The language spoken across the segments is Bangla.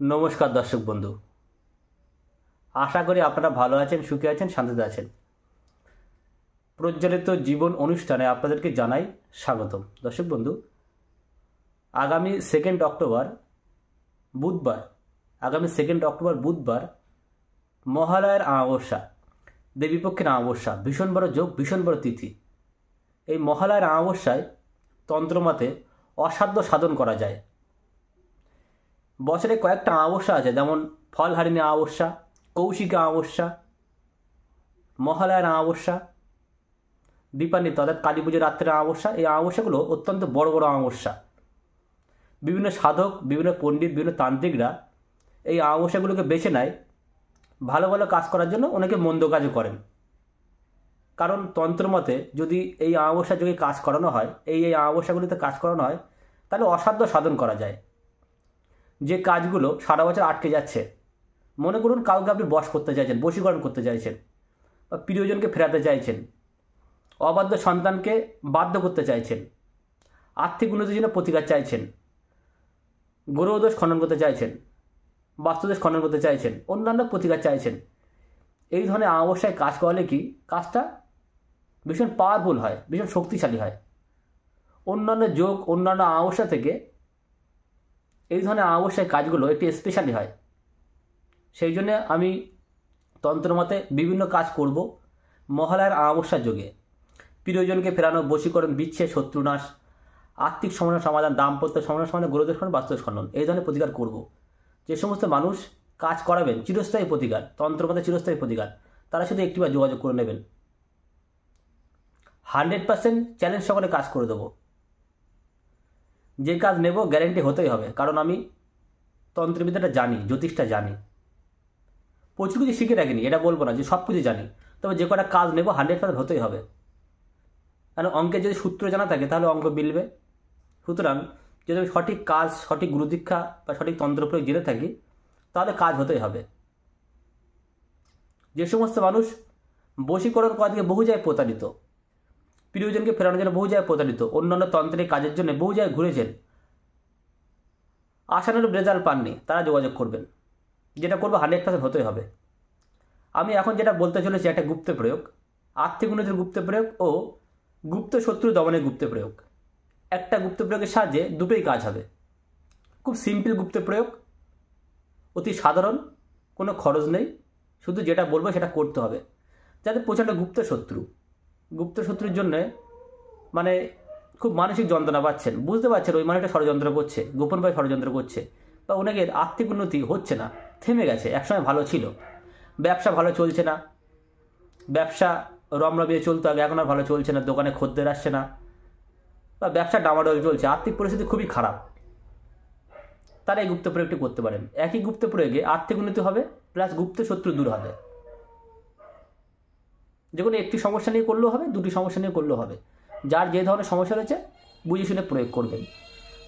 নমস্কার দর্শক বন্ধু। আশা করি আপনারা ভালো আছেন, সুখে আছেন, শান্তিতে আছেন। প্রজ্বলিত জীবন অনুষ্ঠানে আপনাদেরকে জানাই স্বাগতম। দর্শক বন্ধু, আগামী সেকেন্ড অক্টোবর বুধবার আগামী 2 অক্টোবর বুধবার মহালয়ার অমাবস্যা, দেবীপক্ষের অমাবস্যা, ভীষণ বড় যোগ, ভীষণ বড় তিথি। এই মহালয়ার অমাবস্যায় তন্ত্রমতে অসাধ্য সাধন করা যায়। বছরে কয়েকটা অমাবস্যা আছে, যেমন ফলহারিণী অমাবস্যা, কৌশিকী অমাবস্যা, মহালয়ার অমাবস্যা, দীপান্বিতা অর্থাৎ কালী পুজোর রাত্রের অমাবস্যা। এই অমাবস্যাগুলো অত্যন্ত বড় বড় অমাবস্যা। বিভিন্ন সাধক, বিভিন্ন পণ্ডিত, বিভিন্ন তান্ত্রিকরা এই অমাবস্যাগুলোকে বেছে নেয় ভালো ভালো কাজ করার জন্য। অনেকে মন্দ কাজও করেন, কারণ তন্ত্রমতে যদি এই অমাবস্যা যোগে কাজ করানো হয়, এই অমাবস্যাগুলিতে কাজ করানো হয়, তাহলে অসাধ্য সাধন করা যায়। যে কাজগুলো সারা বছর আটকে যাচ্ছে, মনে করুন কাউকে আপনি বশ করতে চাইছেন, বশীকরণ করতে চাইছেন, বা প্রিয়জনকে ফেরাতে চাইছেন, অবাধ্য সন্তানকে বাধ্য করতে চাইছেন, আর্থিক উন্নতির জন্য প্রতিকার চাইছেন, গ্রহদোষ খণ্ডন করতে চাইছেন, বাস্তুদোষ খণ্ডন করতে চাইছেন, অন্যান্য প্রতিকার চাইছেন, এই ধরনের অমাবস্যায় কাজ করলে কি কাজটা ভীষণ পাওয়ারফুল হয়, ভীষণ শক্তিশালী হয়। অন্যান্য যোগ, অন্যান্য অমাবস্যা থেকে এই ধরনের অমাবস্যায় কাজগুলো একটু স্পেশালি হয়। সেই জন্য আমি তন্ত্রমতে বিভিন্ন কাজ করব মহালয়ার অমাবস্যার যোগে। প্রিয়জনকে ফেরানো, বশীকরণ, বিচ্ছেদ, শত্রুনাশ, আর্থিক সমস্যার সমাধান, দাম্পত্য সমস্যার সমাধান, গ্রহদোষ খণ্ডন, বাস্তুদোষ খণ্ডন, এই ধরনের প্রতিকার করব। যে সমস্ত মানুষ কাজ করাবেন চিরস্থায়ী প্রতিকার, তন্ত্রমতে চিরস্থায়ী প্রতিকার, তারা শুধু একটিবার যোগাযোগ করে নেবেন। 100% চ্যালেঞ্জ সহকারে কাজ করে দেবো। যে কাজ নেব গ্যারেন্টি হতেই হবে, কারণ আমি তন্ত্রবিদ্যাটা জানি, জ্যোতিষটা জানি। প্রচুর কিছু শিখে রাখিনি, এটা বলবো না যে সব কিছু জানি, তবে যে কটা কাজ নেব 100% হতেই হবে। কারণ অঙ্কের যদি সূত্র জানা থাকে তাহলে অঙ্ক মিলবে। সুতরাং যদি আমি সঠিক কাজ, সঠিক গুরুদীক্ষা বা সঠিক তন্ত্রপ্রয়োগ জেনে থাকি, তাহলে কাজ হতেই হবে। যে সমস্ত মানুষ বশীকরণ করা থেকে বহু জায়গায় প্রতারিত, প্রিয়জনকে ফেরানোর জন্য বহু জায়গায় প্রতারিত, অন্যান্য তন্ত্রের কাজের জন্য বহু জায়গায় ঘুরেছেন, আশানুরূপ রেজাল্ট পাননি, তারা যোগাযোগ করবেন। যেটা করবো 100% হতেই হবে। আমি এখন যেটা বলতে চলেছি একটা গুপ্ত প্রয়োগ, আর্থিক উন্নতির গুপ্ত প্রয়োগ ও গুপ্ত শত্রু দমনের গুপ্ত প্রয়োগ। একটা গুপ্ত প্রয়োগের সাহায্যে দুটোই কাজ হবে। খুব সিম্পল গুপ্ত প্রয়োগ, অতি সাধারণ, কোনো খরচ নেই, শুধু যেটা বলবো সেটা করতে হবে। যাদের প্রচণ্ড গুপ্ত শত্রুর জন্যে মানে খুব মানসিক যন্ত্রণা পাচ্ছেন, বুঝতে পারছেন ওই মানুষটা ষড়যন্ত্র করছে, গোপনভাবে ষড়যন্ত্র করছে, বা অনেকের আর্থিক উন্নতি হচ্ছে না, থেমে গেছে, একসময় ভালো ছিল, ব্যবসা ভালো চলছে না, ব্যবসা রমরমিয়ে চলতো আগে, এখন আর ভালো চলছে না, দোকানে খদ্দের আসছে না, বা ব্যবসা ডামাডোল চলছে, আর্থিক পরিস্থিতি খুবই খারাপ, তারা এই গুপ্ত প্রয়োগটি করতে পারেন। একই গুপ্ত প্রয়োগে আর্থিক উন্নতি হবে, প্লাস গুপ্ত শত্রু দূর হবে। যে কোনো একটি সমস্যা নিয়ে করলেও হবে, দুটি সমস্যা নিয়ে করলেও হবে। যার যে ধরনের সমস্যা রয়েছে বুঝে শুনে প্রয়োগ করবেন।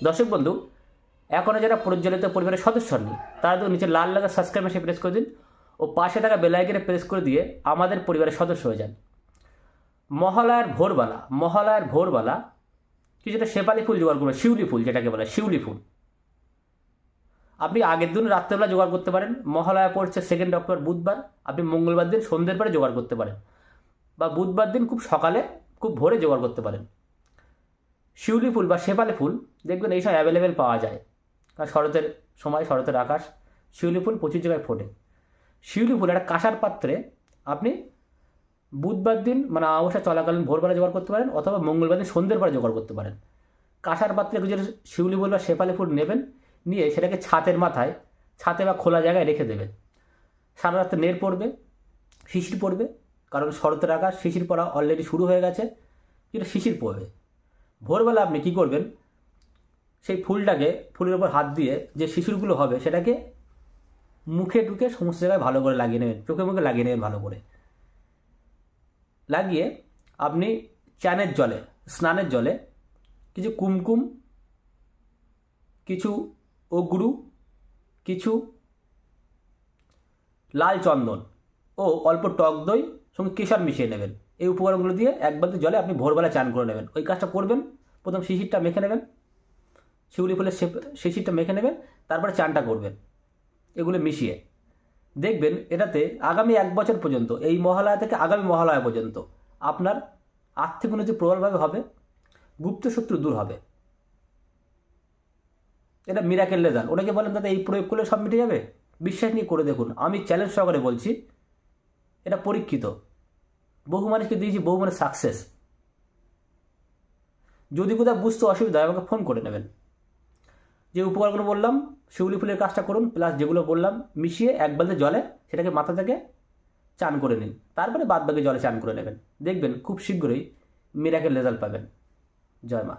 দর্শক বন্ধু, এখনও যারা প্রজ্বলিত পরিবারের সদস্য নেই, তারা তো নিচে লাল লাগা সাবস্ক্রাইব মেশে প্রেস করে দিন ও পাশে থাকা বেল আইকনে প্রেস করে দিয়ে আমাদের পরিবারের সদস্য হয়ে যান। মহালয়ার ভোরবেলা কিছুটা শেফালি ফুল জোগাড় করবেন, শিউলি ফুল যেটাকে বলে শিউলি ফুল। আপনি আগের দিন রাত্রেবেলা জোগাড় করতে পারেন, মহালয়া পড়ছে 2 অক্টোবর বুধবার, আপনি মঙ্গলবার দিন সন্ধ্যের পরে জোগাড় করতে পারেন, বা বুধবার দিন খুব সকালে, খুব ভোরে জোগাড় করতে পারেন। শিউলি ফুল বা শেফালি ফুল দেখবেন এই সময় অ্যাভেলেবেল পাওয়া যায়, কারণ শরতের সময়, শরতের আকাশ, শিউলি ফুল প্রচুর জায়গায় ফোটে। শিউলি ফুল একটা কাঁসার পাত্রে আপনি বুধবার দিন মানে অমাবস্যা চলাকালীন ভোরবেলা জোগাড় করতে পারেন, অথবা মঙ্গলবার দিন সন্ধ্যের পরে জোগাড় করতে পারেন। কাঁসার পাত্রে কিছু শিউলি ফুল বা শেফালি ফুল নেবেন, নিয়ে সেটাকে ছাতের মাথায়, ছাতে বা খোলা জায়গায় রেখে দেবেন। সারা রাত্রে নের পড়বে, শিশির পড়বে, কারণ শরতের আকাশ, শিশির পড়া অলরেডি শুরু হয়ে গেছে, কিন্তু শিশির পড়বে। ভোরবেলা আপনি কি করবেন, সেই ফুলটাকে, ফুলের ওপর হাত দিয়ে যে শিশিরগুলো হবে সেটাকে মুখে ঢুকে সমস্ত জায়গায় ভালো করে লাগিয়ে নেবেন, চোখে মুখে লাগিয়ে নেবেন। ভালো করে লাগিয়ে আপনি স্নানের জলে কিছু কুমকুম, কিছু অগ্রু, কিছু লাল চন্দন ও অল্প টক দই সঙ্গে কেশর মিশিয়ে নেবেন। এই উপকরণগুলো দিয়ে এক বালতি জলে আপনি ভোরবেলা চান করে নেবেন। ওই কাজটা করবেন, প্রথম শিশিরটা মেখে নেবেন, শিউলি ফুলের শিশিরটা মেখে নেবেন, তারপরে চানটা করবেন। এগুলো মিশিয়ে দেখবেন এটাতে আগামী 1 বছর পর্যন্ত, এই মহালয়া থেকে আগামী মহালয়া পর্যন্ত আপনার আর্থিক উন্নতি প্রবলভাবে হবে, গুপ্ত শত্রু দূর হবে। এটা মিরাকেল রেজাল্ট। ওনাকে বলেন দাদা এই প্রয়োগ করলে সব মিটে যাবে, বিশ্বাস নিয়ে করে দেখুন। আমি চ্যালেঞ্জ সহকারে বলছি, এটা পরীক্ষিত, বহু মানুষকে দিয়েছি, বহু মানুষ সাকসেস। যদি কোথাও বুঝতে অসুবিধা হয় আমাকে ফোন করে নেবেন। যে উপকারগুলো বললাম, শিউলি ফুলের কাজটা করুন, প্লাস যেগুলো বললাম মিশিয়ে 1 বালতি জলে সেটাকে মাথা থেকে চান করে নিন, তারপরে বাদ বাকি জলে চান করে নেবেন। দেখবেন খুব শীঘ্রই মিরাকেল রেজাল্ট পাবেন। জয় মা।